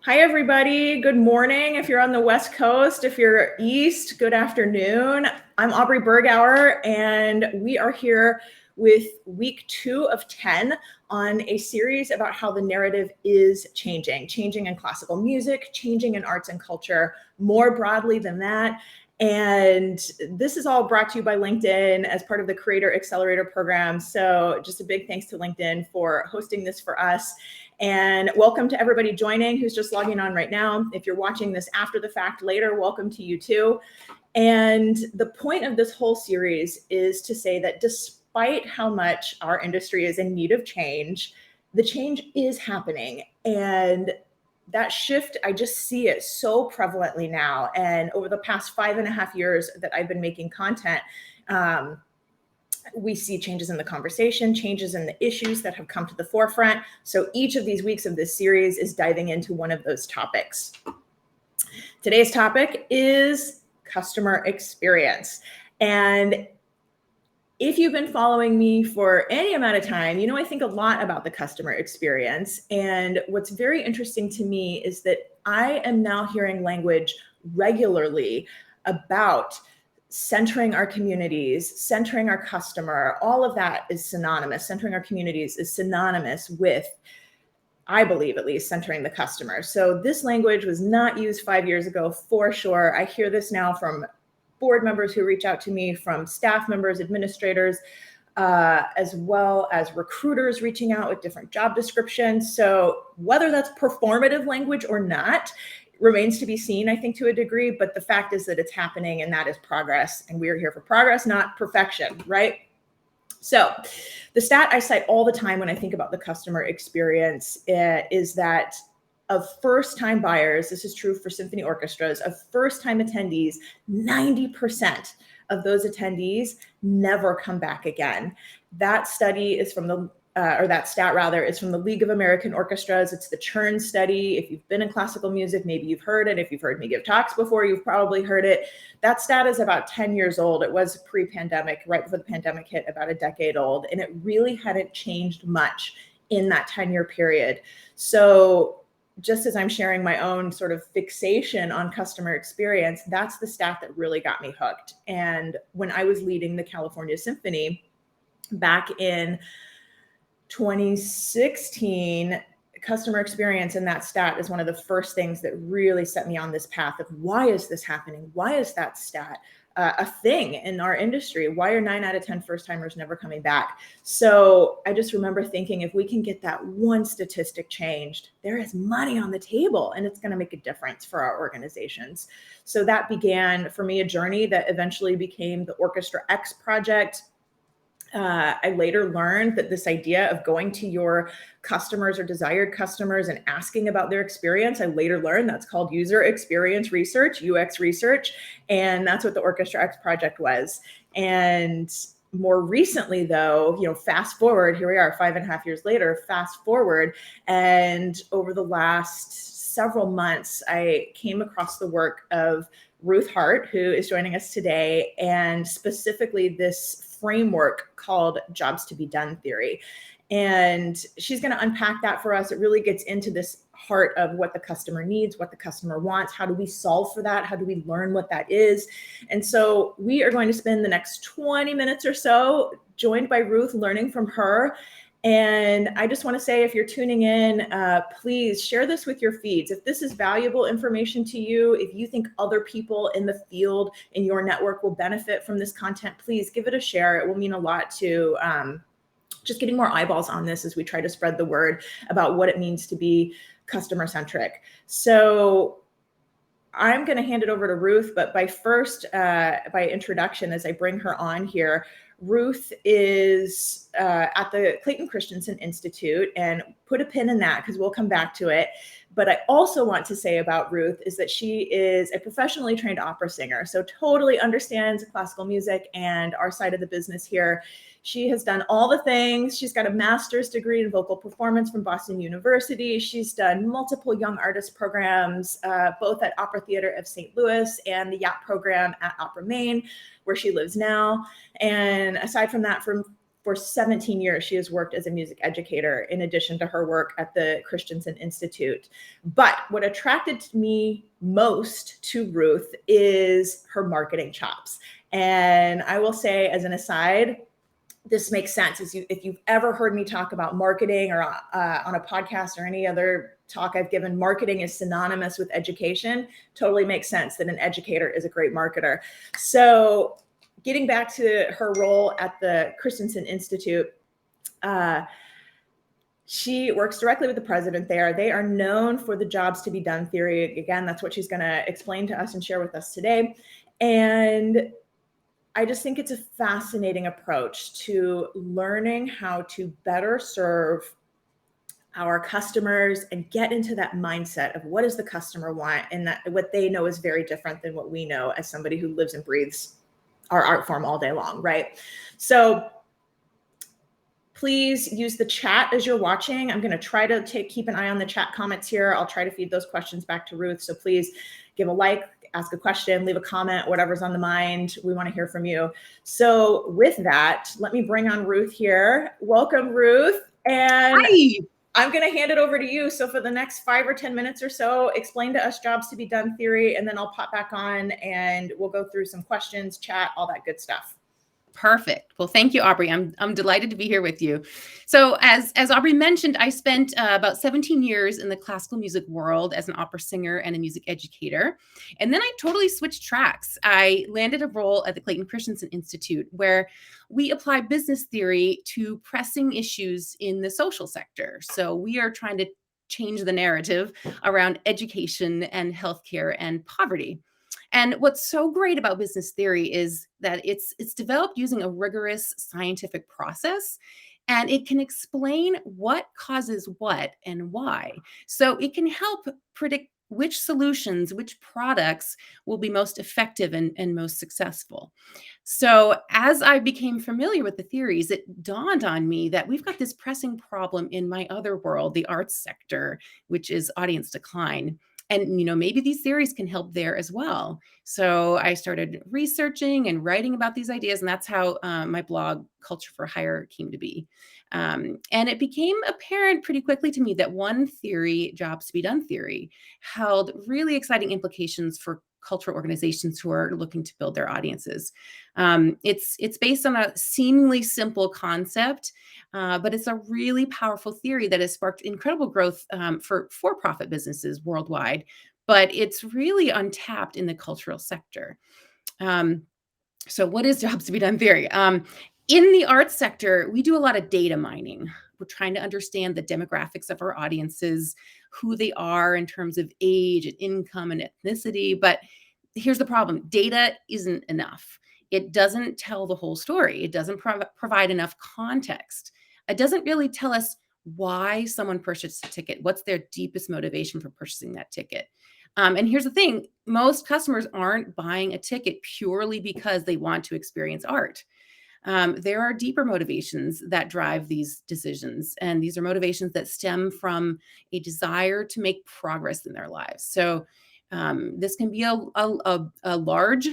Hi, everybody. Good morning. If you're on the West Coast, if you're East, good afternoon. I'm Aubrey Bergauer, and we are here with week 2 of 10 on a series about how the narrative is changing in classical music, changing in arts and culture, more broadly than that. And this is all brought to you by LinkedIn as part of the Creator Accelerator program. So just a big thanks to LinkedIn for hosting this for us. And welcome to everybody joining who's just logging on right now. If you're watching this after the fact later, welcome to you too. And the point of this whole series is to say that despite how much our industry is in need of change, the change is happening. And that shift, I just see it so prevalently now. And over the past 5.5 years that I've been making content, we see changes in the conversation, changes in the issues that have come to the forefront. So each of these weeks of this series is diving into one of those topics. Today's topic is customer experience. And if you've been following me for any amount of time, you know I think a lot about the customer experience. And what's very interesting to me is that I am now hearing language regularly about centering our communities, centering our customer. All of that is synonymous. Centering our communities is synonymous with, I believe at least, centering the customer. So this language was not used 5 years ago for sure. I hear this now from board members who reach out to me, from staff members, administrators, as well as recruiters reaching out with different job descriptions. So whether that's performative language or not remains to be seen, I think, to a degree, but the fact is that it's happening, and that is progress, and we are here for progress, not perfection, right? So the stat I cite all the time when I think about the customer experience is that of first-time buyers, this is true for symphony orchestras, of first-time attendees, 90% of those attendees never come back again. That study is from the that stat rather is from the League of American Orchestras. It's the churn study. If you've been in classical music, maybe you've heard it. If you've heard me give talks before, you've probably heard it. That stat is about 10 years old. It was pre-pandemic, right before the pandemic hit, about a decade old. And it really hadn't changed much in that 10-year period. So just as I'm sharing my own sort of fixation on customer experience, that's the stat that really got me hooked. And when I was leading the California Symphony back in 2016, customer experience in that stat is one of the first things that really set me on this path of why is this happening? Why is that stat a thing in our industry? Why are 9 out of 10 first timers never coming back? So I just remember thinking, if we can get that one statistic changed, there is money on the table, and it's going to make a difference for our organizations. So that began for me a journey that eventually became the Orchestra X project. I later learned that this idea of going to your customers or desired customers and asking about their experience, I later learned that's called user experience research, UX research. And that's what the Orchestra X project was. And more recently, though, fast forward, here we are 5.5 years later, fast forward. And over the last several months, I came across the work of Ruth Hartt, who is joining us today, and specifically this framework called jobs to be done theory. And she's going to unpack that for us. It really gets into this heart of what the customer needs, what the customer wants. How do we solve for that? How do we learn what that is? And so we are going to spend the next 20 minutes or so joined by Ruth, learning from her. And I just want to say, if you're tuning in, please share this with your feeds. If this is valuable information to you, if you think other people in the field in your network will benefit from this content, please give it a share. It will mean a lot to just getting more eyeballs on this as we try to spread the word about what it means to be customer centric. So I'm going to hand it over to Ruth, but by introduction, as I bring her on here, Ruth is at the Clayton Christensen Institute, and put a pin in that because we'll come back to it. But I also want to say about Ruth is that she is a professionally trained opera singer, so totally understands classical music and our side of the business here. She has done all the things. She's got a master's degree in vocal performance from Boston University. She's done multiple young artist programs, both at Opera Theater of St. Louis and the YAP program at Opera Maine, where she lives now. And aside from that, from for 17 years, she has worked as a music educator in addition to her work at the Christensen Institute. But what attracted me most to Ruth is her marketing chops. And I will say, as an aside, this makes sense. If you've ever heard me talk about marketing or on a podcast or any other talk I've given, marketing is synonymous with education. Totally makes sense that an educator is a great marketer. So getting back to her role at the Christensen Institute, she works directly with the president there. They are known for the jobs to be done theory. Again, that's what she's going to explain to us and share with us today. And I just think it's a fascinating approach to learning how to better serve our customers and get into that mindset of what does the customer want, and that what they know is very different than what we know as somebody who lives and breathes our art form all day long, right? So please use the chat as you're watching. I'm going to try to keep an eye on the chat comments here. I'll try to feed those questions back to Ruth. So please give a like, ask a question, leave a comment, whatever's on the mind. We want to hear from you. So with that, let me bring on Ruth here. Welcome, Ruth. And hi. I'm going to hand it over to you. So for the next 5 or 10 minutes or so, explain to us jobs to be done theory, and then I'll pop back on and we'll go through some questions, chat, all that good stuff. Perfect. Well, thank you, Aubrey. I'm delighted to be here with you. So as Aubrey mentioned, I spent about 17 years in the classical music world as an opera singer and a music educator. And then I totally switched tracks. I landed a role at the Clayton Christensen Institute, where we apply business theory to pressing issues in the social sector. So we are trying to change the narrative around education and healthcare and poverty. And what's so great about business theory is that it's developed using a rigorous scientific process, and it can explain what causes what and why. So it can help predict which solutions, which products will be most effective and most successful. So as I became familiar with the theories, it dawned on me that we've got this pressing problem in my other world, the arts sector, which is audience decline. And, maybe these theories can help there as well. So I started researching and writing about these ideas, and that's how my blog, Culture for Hire, came to be. And it became apparent pretty quickly to me that one theory, jobs to be done theory, held really exciting implications for cultural organizations who are looking to build their audiences. It's based on a seemingly simple concept, but it's a really powerful theory that has sparked incredible growth for for-profit businesses worldwide. But it's really untapped in the cultural sector. So what is jobs to be done theory? In the arts sector, we do a lot of data mining. We're trying to understand the demographics of our audiences, who they are in terms of age and income and ethnicity. But here's the problem. Data isn't enough. It doesn't tell the whole story. It doesn't provide enough context. It doesn't really tell us why someone purchased a ticket. What's their deepest motivation for purchasing that ticket? And here's the thing. Most customers aren't buying a ticket purely because they want to experience art. There are deeper motivations that drive these decisions. And these are motivations that stem from a desire to make progress in their lives. So this can be a large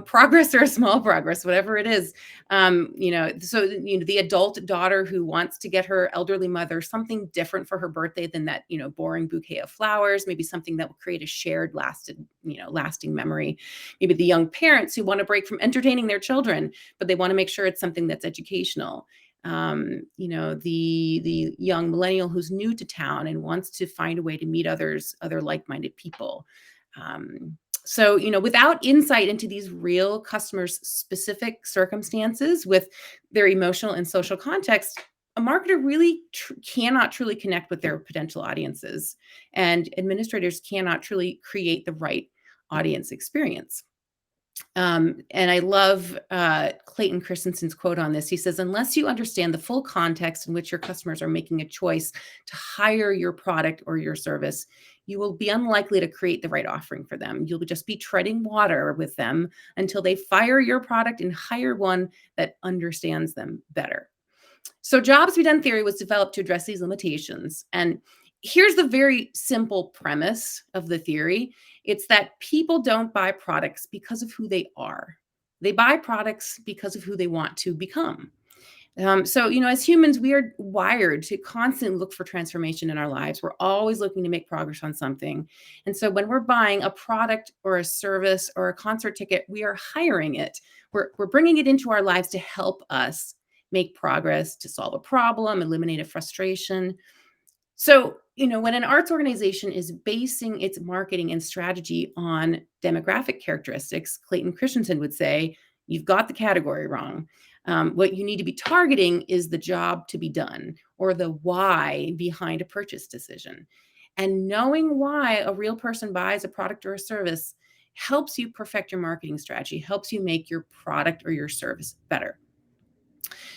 progress or a small progress, whatever it is. The adult daughter who wants to get her elderly mother something different for her birthday than that, boring bouquet of flowers, maybe something that will create a shared lasting memory. Maybe the young parents who want to break from entertaining their children, but they want to make sure it's something that's educational. The young millennial who's new to town and wants to find a way to meet other like-minded people. So, without insight into these real customers' specific circumstances with their emotional and social context, a marketer really cannot truly connect with their potential audiences, and administrators cannot truly create the right audience experience. And I love Clayton Christensen's quote on this. He says, unless you understand the full context in which your customers are making a choice to hire your product or your service, you will be unlikely to create the right offering for them. You'll just be treading water with them until they fire your product and hire one that understands them better. So jobs to be done theory was developed to address these limitations. And here's the very simple premise of the theory. It's that people don't buy products because of who they are. They buy products because of who they want to become. So, as humans, we are wired to constantly look for transformation in our lives. We're always looking to make progress on something. And so when we're buying a product or a service or a concert ticket, we are hiring it. We're bringing it into our lives to help us make progress, to solve a problem, eliminate a frustration. So, when an arts organization is basing its marketing and strategy on demographic characteristics, Clayton Christensen would say, you've got the category wrong. What you need to be targeting is the job to be done or the why behind a purchase decision. And knowing why a real person buys a product or a service helps you perfect your marketing strategy, helps you make your product or your service better.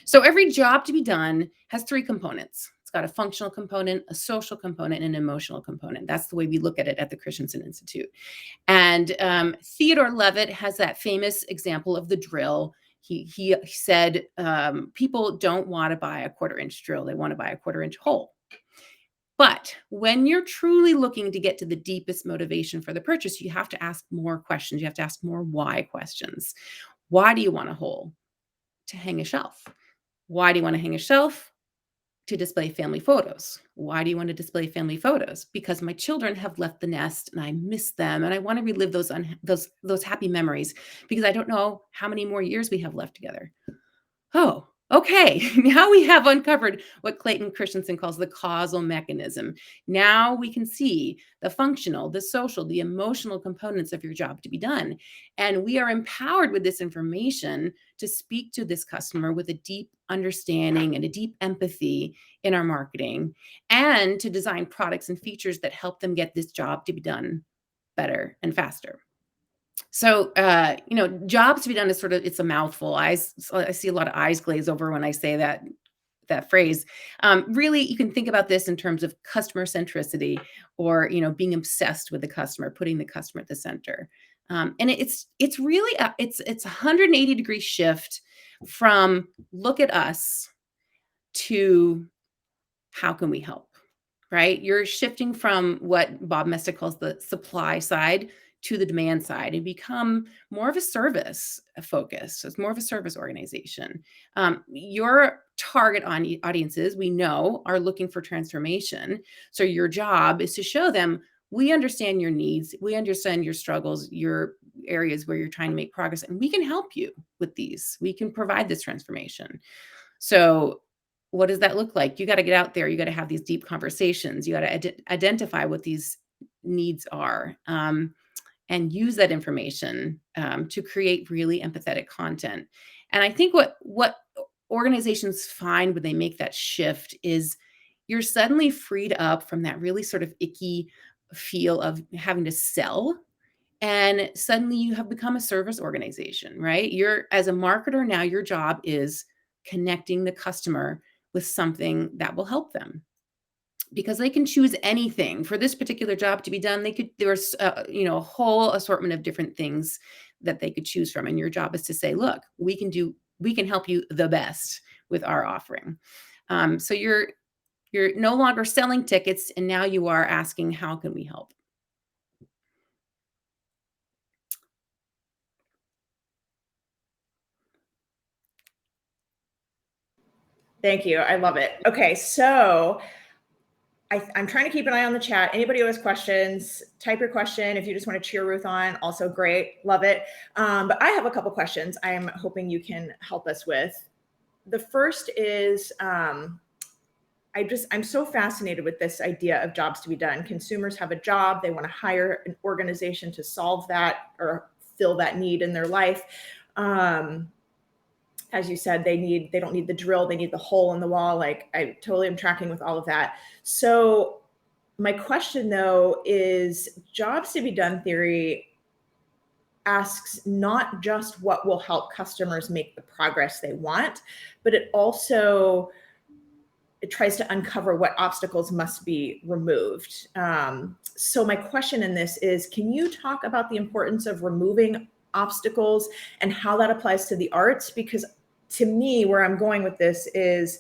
So every job to be done has three components. It's got a functional component, a social component, and an emotional component. That's the way we look at it at the Christensen Institute. And Theodore Levitt has that famous example of the drill. He said, people don't want to buy a quarter-inch drill. They want to buy a quarter-inch hole. But when you're truly looking to get to the deepest motivation for the purchase, you have to ask more questions. You have to ask more why questions. Why do you want a hole? To hang a shelf. Why do you want to hang a shelf? To display family photos. Why do you want to display family photos? Because my children have left the nest and I miss them and I want to relive those happy memories because I don't know how many more years we have left together. Oh, okay. Now we have uncovered what Clayton Christensen calls the causal mechanism. Now we can see the functional, the social, the emotional components of your job to be done. And we are empowered with this information to speak to this customer with a deep understanding and a deep empathy in our marketing and to design products and features that help them get this job to be done better and faster. So, jobs to be done is it's a mouthful. I see a lot of eyes glaze over when I say that phrase. Really, you can think about this in terms of customer centricity or, being obsessed with the customer, putting the customer at the center. And it's really, it's a 180-degree shift from look at us to how can we help? Right? You're shifting from what Bob Mesta calls the supply side to the demand side and become more of a service focus. So it's more of a service organization. Your target audiences, we know, are looking for transformation. So your job is to show them, we understand your needs, we understand your struggles, your areas where you're trying to make progress, and we can help you with these. We can provide this transformation. So what does that look like? You got to get out there. You got to have these deep conversations. You got to identify what these needs are and use that information to create really empathetic content. And I think what organizations find when they make that shift is you're suddenly freed up from that really sort of icky feel of having to sell. And suddenly you have become a service organization, right? You're, as a marketer now, your job is connecting the customer with something that will help them because they can choose anything for this particular job to be done. There's a whole assortment of different things that they could choose from. And your job is to say, look, we can help you the best with our offering. So you're no longer selling tickets and now you are asking, how can we help? Thank you. I love it. Okay, so I'm trying to keep an eye on the chat. Anybody who has questions, type your question. If you just want to cheer Ruth on, also great. Love it. But I have a couple questions I'm hoping you can help us with. The first is, I'm so fascinated with this idea of jobs to be done. Consumers have a job. They want to hire an organization to solve that or fill that need in their life. As you said, they don't need the drill, they need the hole in the wall. Like, I totally am tracking with all of that. So my question though is, jobs to be done theory asks not just what will help customers make the progress they want, but it tries to uncover what obstacles must be removed. So my question in this is, can you talk about the importance of removing obstacles and how that applies to the arts? Because to me, where I'm going with this is,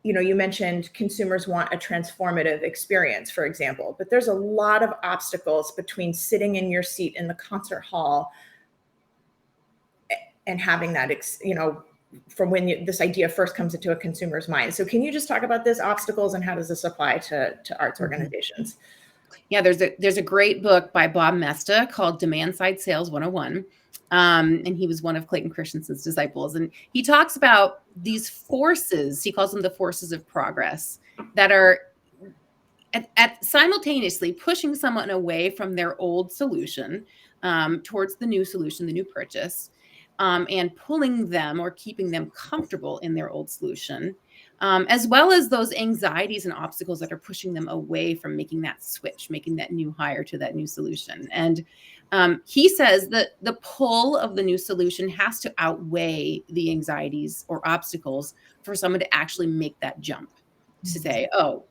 you mentioned consumers want a transformative experience, for example, but there's a lot of obstacles between sitting in your seat in the concert hall and having that, from when this idea first comes into a consumer's mind. So can you just talk about this obstacles and how does this apply to arts organizations? Yeah, there's a great book by Bob Mesta called Demand Side Sales 101. And he was one of Clayton Christensen's disciples. And he talks about these forces, he calls them the forces of progress, that are at simultaneously pushing someone away from their old solution towards the new solution, the new purchase, and pulling them or keeping them comfortable in their old solution, as well as those anxieties and obstacles that are pushing them away from making that switch, making that new hire to that new solution. And he says that the pull of the new solution has to outweigh the anxieties or obstacles for someone to actually make that jump to say, oh,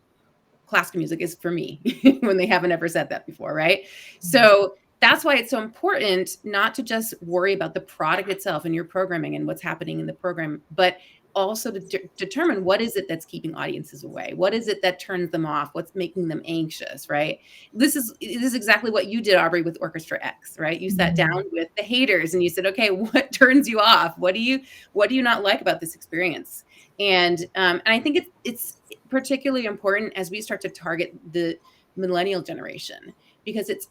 classical music is for me, when they haven't ever said that before, right? So that's why it's so important not to just worry about the product itself and your programming and what's happening in the program, but also to determine what is it that's keeping audiences away? What is it that turns them off? What's making them anxious, right? This is exactly what you did, Aubrey, with Orchestra X, right? You sat down with the haters and you said, okay, what turns you off? What do you not like about this experience? And I think it's particularly important as we start to target the millennial generation, because it's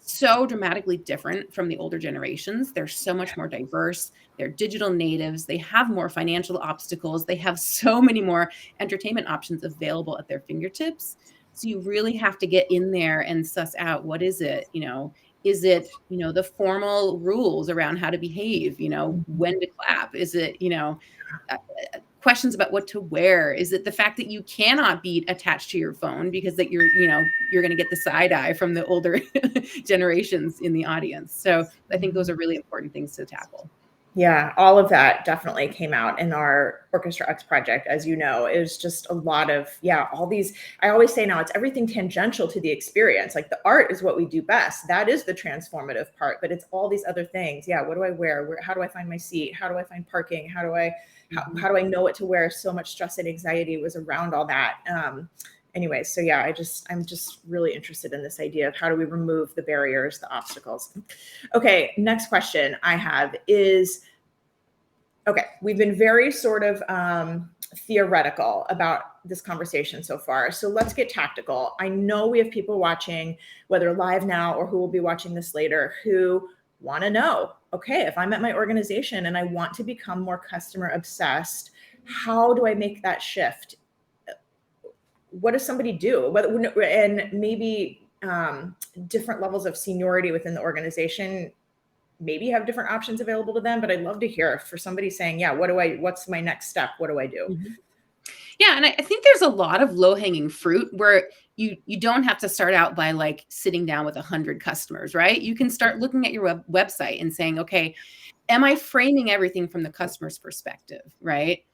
so dramatically different from the older generations. They're so much more diverse. They're digital natives. They have more financial obstacles. They have so many more entertainment options available at their fingertips. So you really have to get in there and suss out, what is it? Is it, the formal rules around how to behave, when to clap? Is it, questions about what to wear? Is it the fact that you cannot be attached to your phone because that you're going to get the side eye from the older generations in the audience? So I think those are really important things to tackle. Yeah, all of that definitely came out in our Orchestra X project. As you know, it was just a lot of, all these, I always say now, it's everything tangential to the experience. Like the art is what we do best. That is the transformative part, but it's all these other things. Yeah, what do I wear? How do I find my seat? How do I find parking? How do I know what to wear? So much stress and anxiety was around all that. Anyway, so yeah, I'm just really interested in this idea of how do we remove the barriers, the obstacles. Okay, next question I have is, okay, we've been very sort of theoretical about this conversation so far. So let's get tactical. I know we have people watching, whether live now or who will be watching this later, who want to know, okay, if I'm at my organization and I want to become more customer obsessed, how do I make that shift? What does somebody do? And maybe different levels of seniority within the organization maybe have different options available to them, but I'd love to hear for somebody saying, what's my next step? What do I do? Mm-hmm. Yeah. And I think there's a lot of low-hanging fruit where you don't have to start out by like sitting down with 100 customers, right? You can start looking at your website and saying, okay, am I framing everything from the customer's perspective, right?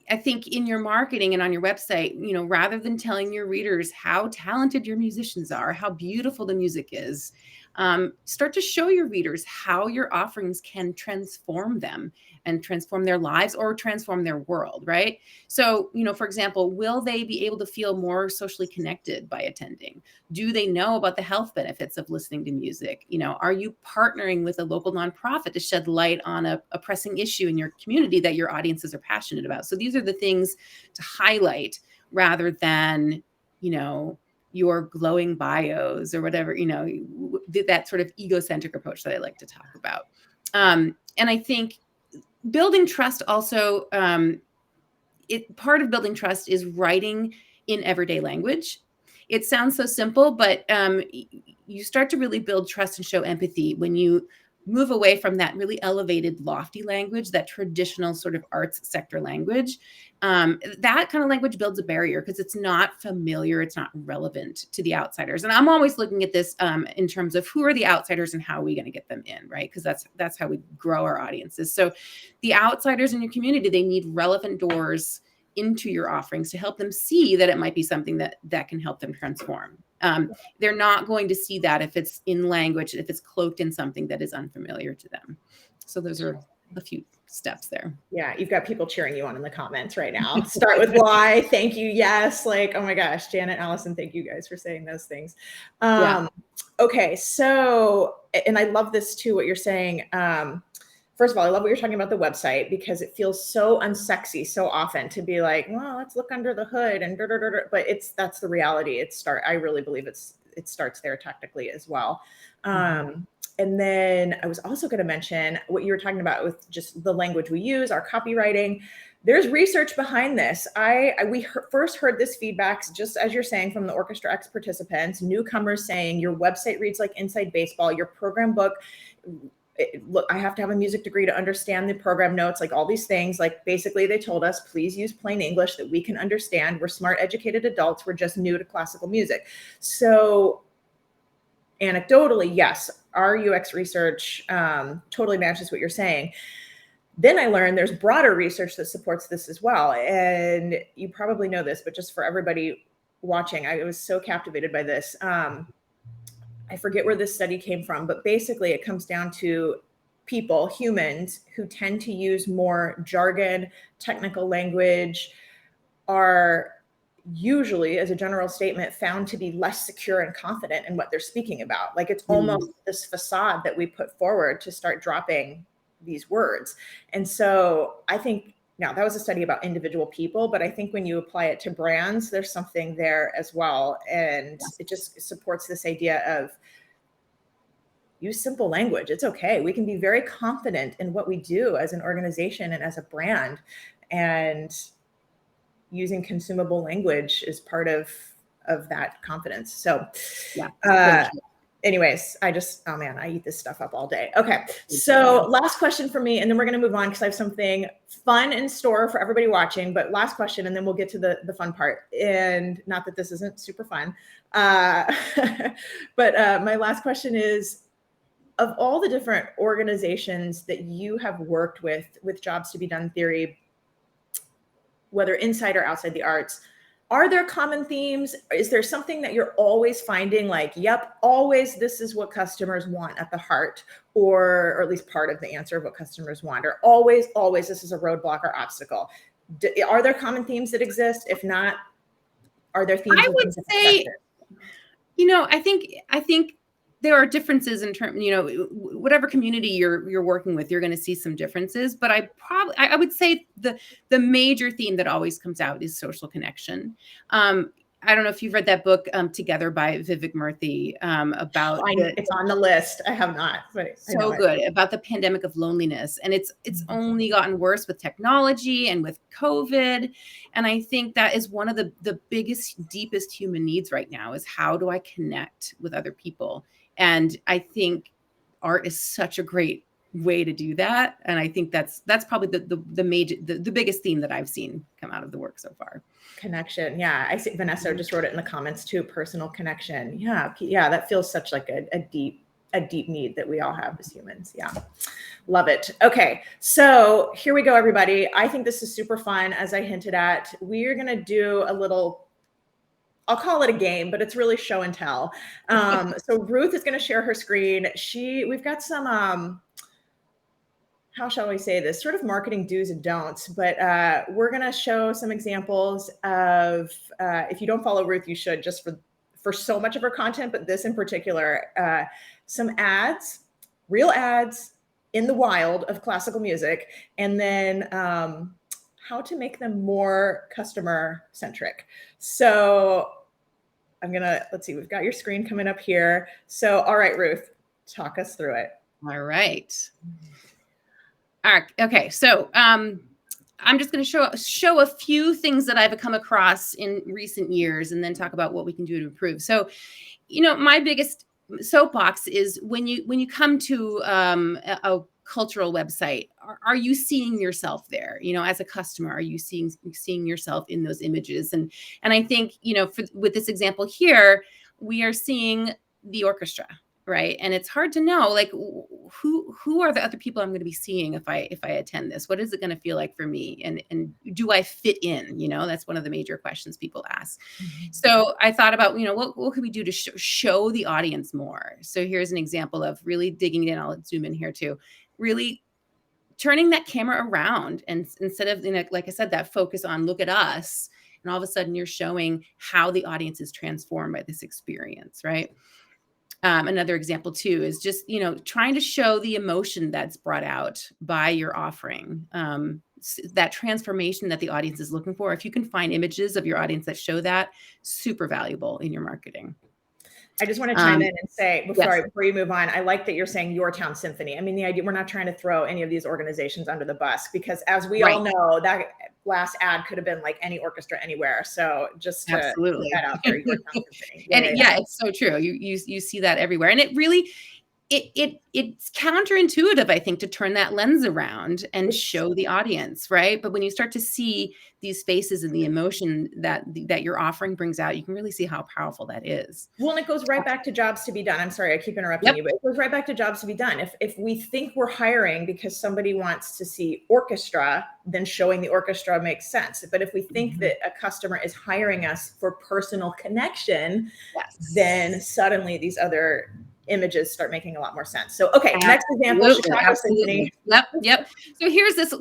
I think in your marketing and on your website, rather than telling your readers how talented your musicians are, how beautiful the music is, start to show your readers how your offerings can transform them and transform their lives or transform their world, right? So, for example, will they be able to feel more socially connected by attending? Do they know about the health benefits of listening to music? Are you partnering with a local nonprofit to shed light on a pressing issue in your community that your audiences are passionate about? So these are the things to highlight rather than, your glowing bios or whatever, that sort of egocentric approach that I like to talk about. And I think building trust also, part of building trust is writing in everyday language. It sounds so simple, but you start to really build trust and show empathy when you move away from that really elevated, lofty language, that traditional sort of arts sector language. That kind of language builds a barrier because it's not familiar, it's not relevant to the outsiders. And I'm always looking at this in terms of who are the outsiders and how are we going to get them in, right? Because that's how we grow our audiences. So the outsiders in your community, they need relevant doors into your offerings to help them see that it might be something that can help them transform. They're not going to see that if it's in language, if it's cloaked in something that is unfamiliar to them. So those are a few steps there. Yeah, you've got people cheering you on in the comments right now. Start with why, thank you, yes. Like, oh my gosh, Janet, Allison, thank you guys for saying those things. Okay, so, and I love this too, what you're saying. For first of all, I love what you're talking about the website, because it feels so unsexy so often to be like, well, let's look under the hood and but that's the reality. I really believe it starts there technically as well. And then I was also going to mention what you were talking about with just the language we use, our copywriting. There's research behind this. We first heard this feedback, just as you're saying, from the Orchestra X participants, newcomers saying your website reads like inside baseball, your program book. Look, I have to have a music degree to understand the program notes, like all these things. Like basically they told us, please use plain English that we can understand. We're smart, educated adults. We're just new to classical music. So anecdotally, yes, our UX research totally matches what you're saying. Then I learned there's broader research that supports this as well. And you probably know this, but just for everybody watching, I was so captivated by this. I forget where this study came from, but basically it comes down to humans who tend to use more jargon, technical language, are usually, as a general statement, found to be less secure and confident in what they're speaking about. Like it's almost this facade that we put forward to start dropping these words. And so I think, now that was a study about individual people, but I think when you apply it to brands, there's something there as well. And it just supports this idea of use simple language. It's okay. We can be very confident in what we do as an organization and as a brand. And using consumable language is part of that confidence. So anyways, oh man, I eat this stuff up all day. Okay. So last question for me, and then we're going to move on because I have something fun in store for everybody watching, but last question, and then we'll get to the fun part. And not that this isn't super fun. But my last question is, of all the different organizations that you have worked with Jobs to Be Done theory, whether inside or outside the arts, are there common themes? Is there something that you're always finding like, yep, always this is what customers want at the heart, or at least part of the answer of what customers want, or always this is a roadblock or obstacle? Are there common themes that exist? If not, are there themes? I would say, I think there are differences in terms, whatever community you're working with, you're going to see some differences. But I would say the major theme that always comes out is social connection. I don't know if you've read that book, Together by Vivek Murthy, about it's on the list. I have not, but so good, about the pandemic of loneliness. And it's only gotten worse with technology and with COVID. And I think that is one of the biggest, deepest human needs right now, is how do I connect with other people? And I think art is such a great way to do that. And I think that's probably the biggest theme that I've seen come out of the work so far. Connection. Yeah. I see Vanessa just wrote it in the comments too. Personal connection. Yeah. Yeah. That feels such like a deep need that we all have as humans. Yeah. Love it. Okay. So here we go, everybody. I think this is super fun. As I hinted at, we're going to do a little, I'll call it a game, but it's really show and tell. So Ruth is going to share her screen. We've got some, how shall we say this, sort of marketing do's and don'ts, but we're going to show some examples of, if you don't follow Ruth, you should, just for so much of her content, but this in particular, some ads, real ads in the wild of classical music, and then how to make them more customer centric. So let's see, we've got your screen coming up here. So, all right, Ruth, talk us through it. All right. Okay. So, I'm just going to show a few things that I've come across in recent years, and then talk about what we can do to improve. So, my biggest soapbox is when you come to a cultural website, are you seeing yourself there? As a customer, are you seeing yourself in those images? And I think, with this example here, we are seeing the orchestra, right? And it's hard to know, like, who are the other people I'm going to be seeing if I attend this? What is it going to feel like for me? And do I fit in? That's one of the major questions people ask. Mm-hmm. So I thought about, what could we do to show the audience more? So here's an example of really digging in. I'll zoom in here too. Really turning that camera around, and instead of, like I said, that focus on look at us, and all of a sudden you're showing how the audience is transformed by this experience, right? Another example too is just, trying to show the emotion that's brought out by your offering. That transformation that the audience is looking for. If you can find images of your audience that show that, super valuable in your marketing. I just want to chime in and say, Yes. before you move on, I like that you're saying Your Town Symphony. I mean, the idea, we're not trying to throw any of these organizations under the bus, because as we all know, that last ad could have been like any orchestra anywhere. So just to Absolutely. put that out there, Your Town Symphony. And it's so true. You see that everywhere. And it really, it's counterintuitive, I think, to turn that lens around and show the audience, right? But when you start to see these faces and the emotion that your offering brings out, you can really see how powerful that is. Well, and it goes right back to jobs to be done. I'm sorry, I keep interrupting you, but it goes right back to jobs to be done. If we think we're hiring because somebody wants to see orchestra, then showing the orchestra makes sense. But if we think that a customer is hiring us for personal connection, then suddenly these other images start making a lot more sense. So, okay, next example, Chicago Symphony. Yep. So here's this,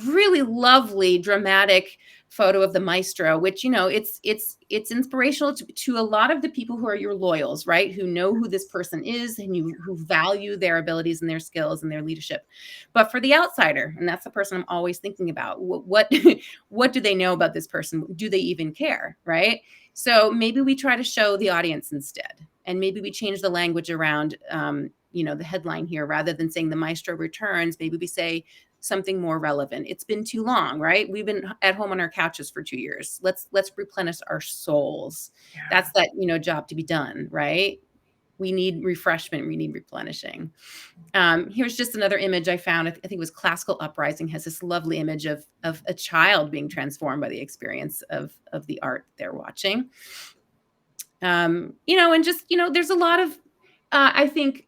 really lovely dramatic photo of the maestro, which, it's inspirational to a lot of the people who are your loyals, right? Who know who this person is and who value their abilities and their skills and their leadership. But for the outsider, and that's the person I'm always thinking about, what do they know about this person? Do they even care, right? So maybe we try to show the audience instead. And maybe we change the language around, the headline here, rather than saying the maestro returns, maybe we say something more relevant. It's been too long, right? We've been at home on our couches for 2 years. Let's replenish our souls. Yeah. That's that, job to be done, right? We need refreshment. We need replenishing. Here's just another image I found. I think it was Classical Uprising has this lovely image of a child being transformed by the experience of the art they're watching. And just, there's a lot of, I think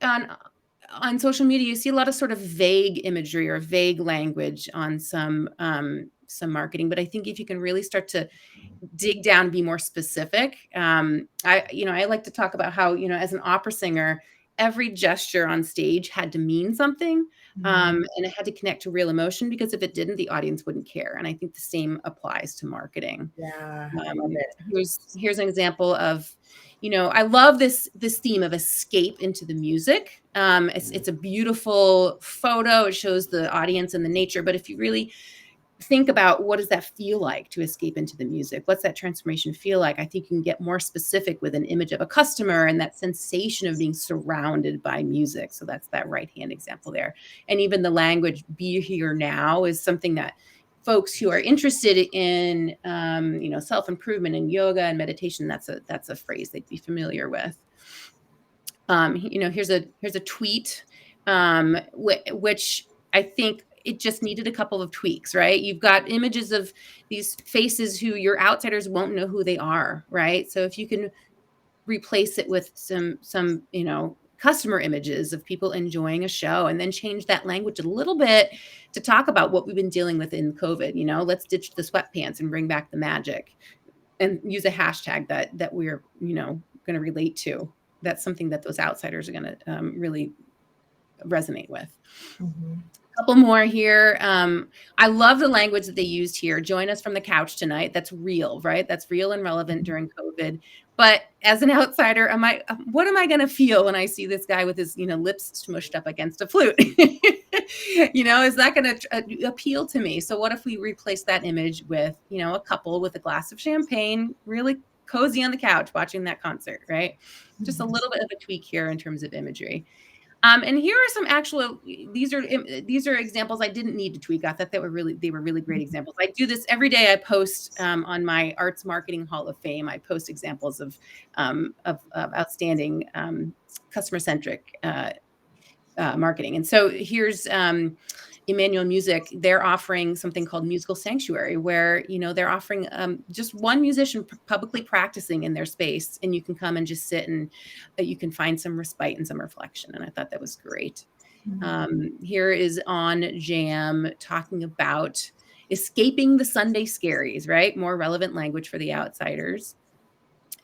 on social media, you see a lot of sort of vague imagery or vague language on some marketing. But I think if you can really start to dig down and be more specific, I like to talk about how, as an opera singer, every gesture on stage had to mean something, and it had to connect to real emotion, because if it didn't, the audience wouldn't care. And I think the same applies to marketing. Yeah, I love it. Here's an example of, I love this theme of escape into the music. It's a beautiful photo. It shows the audience and the nature. But if you really think about what does that feel like to escape into the music? What's that transformation feel like? I think you can get more specific with an image of a customer and that sensation of being surrounded by music. So that's that right-hand example there. And even the language, be here now, is something that folks who are interested in, self-improvement and yoga and meditation, that's a phrase they'd be familiar with. Here's a tweet, which I think it just needed a couple of tweaks, right? You've got images of these faces who your outsiders won't know who they are, right? So if you can replace it with some customer images of people enjoying a show, and then change that language a little bit to talk about what we've been dealing with in COVID, let's ditch the sweatpants and bring back the magic, and use a hashtag that we're, going to relate to. That's something that those outsiders are going to really resonate with. Couple more here. I love the language that they used here. Join us from the couch tonight. That's real, right? That's real and relevant during COVID. But as an outsider, what am I going to feel when I see this guy with his, lips smushed up against a flute? Is that going to appeal to me? So what if we replace that image with, a couple with a glass of champagne, really cozy on the couch watching that concert, right? Just a little bit of a tweak here in terms of imagery. And here are some actual, these are examples I didn't need to tweak. I thought they were really great examples. I do this every day. I post on my Arts Marketing Hall of Fame. I post examples of outstanding customer-centric marketing. And so here's Emmanuel Music. They're offering something called Musical Sanctuary, where, they're offering just one musician publicly practicing in their space, and you can come and just sit, and you can find some respite and some reflection. And I thought that was great. Here is On Jam talking about escaping the Sunday scaries, right? More relevant language for the outsiders.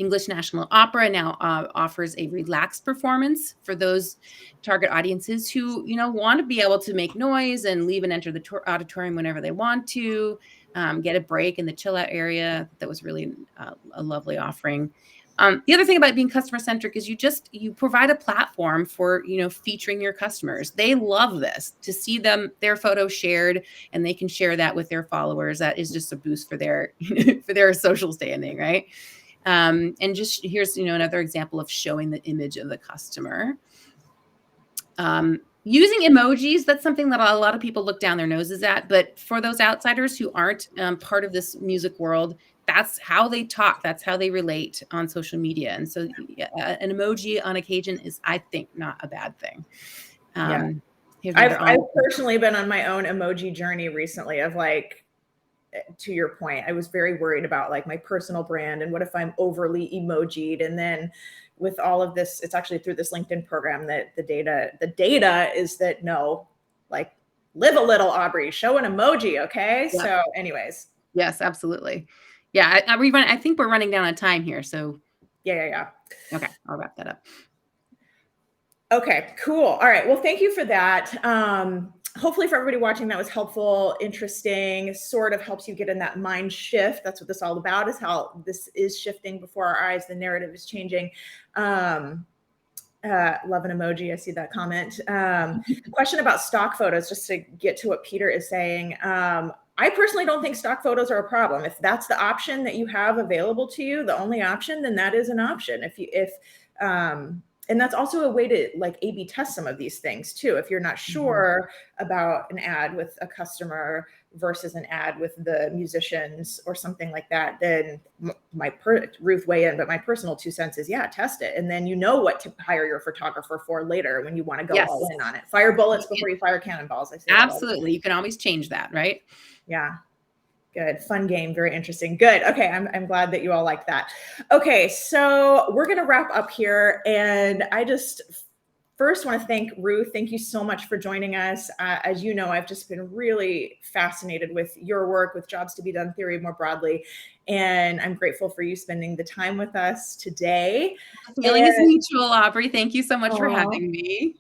English National Opera now offers a relaxed performance for those target audiences who, want to be able to make noise and leave and enter the auditorium whenever they want to, get a break in the chill out area. That was really a lovely offering. The other thing about being customer centric is you provide a platform for, featuring your customers. They love this, to see their photos shared, and they can share that with their followers. That is just a boost for their for their social standing, right? And just here's another example of showing the image of the customer. Using emojis, that's something that a lot of people look down their noses at, but for those outsiders who aren't part of this music world, that's how they talk. That's how they relate on social media. And so an emoji on occasion is, I think, not a bad thing. Yeah. Here's I've another personally been on my own emoji journey recently of like, to your point, I was very worried about like my personal brand and what if I'm overly emojied. And then with all of this, it's actually through this LinkedIn program that the data is that no, like live a little, Aubrey, show an emoji. Okay. Yeah. So anyways. Yes, absolutely. Yeah. I think we're running down on time here. So Yeah. Okay. I'll wrap that up. Okay, cool. All right. Well, thank you for that. Hopefully for everybody watching, that was helpful, interesting, sort of helps you get in that mind shift. That's what this is all about, is how this is shifting before our eyes. The narrative is changing. Love an emoji. I see that comment. Question about stock photos, just to get to what Peter is saying. I personally don't think stock photos are a problem. If that's the option that you have available to you, the only option, then that is an option. And that's also a way to like A/B test some of these things too. If you're not sure about an ad with a customer versus an ad with the musicians or something like that, then Ruth weigh in, but my personal 2 cents is, yeah, test it. And then you know what to hire your photographer for later when you want to go all in on it. Fire bullets before you fire cannonballs. I say Absolutely. You can always change that, right? Yeah. Good. Fun game. Very interesting. Good. Okay. I'm glad that you all like that. Okay. So we're going to wrap up here. And I just first want to thank Ruth. Thank you so much for joining us. As you know, I've just been really fascinated with your work, with Jobs to Be Done theory more broadly. And I'm grateful for you spending the time with us today. The feeling is mutual, Aubrey. Thank you so much for having me.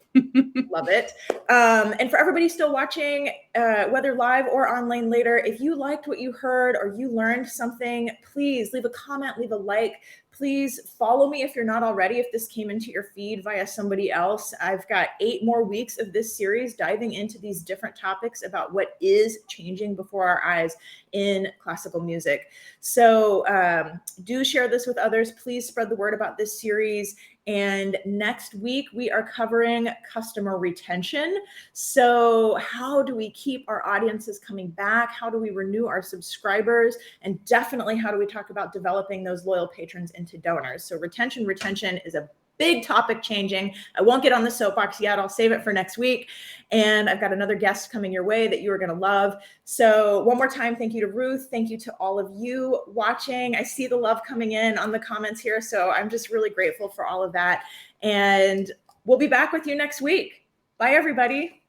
Love it. And for everybody still watching, whether live or online later, if you liked what you heard or you learned something, please leave a comment, leave a like. Please follow me if you're not already, if this came into your feed via somebody else. I've got 8 more weeks of this series diving into these different topics about what is changing before our eyes in classical music. So do share this with others. Please spread the word about this series. And next week, we are covering customer retention. So how do we keep our audiences coming back? How do we renew our subscribers? And definitely, how do we talk about developing those loyal patrons into donors? So retention is a big topic changing. I won't get on the soapbox yet. I'll save it for next week. And I've got another guest coming your way that you are going to love. So one more time, thank you to Ruth. Thank you to all of you watching. I see the love coming in on the comments here. So I'm just really grateful for all of that. And we'll be back with you next week. Bye, everybody.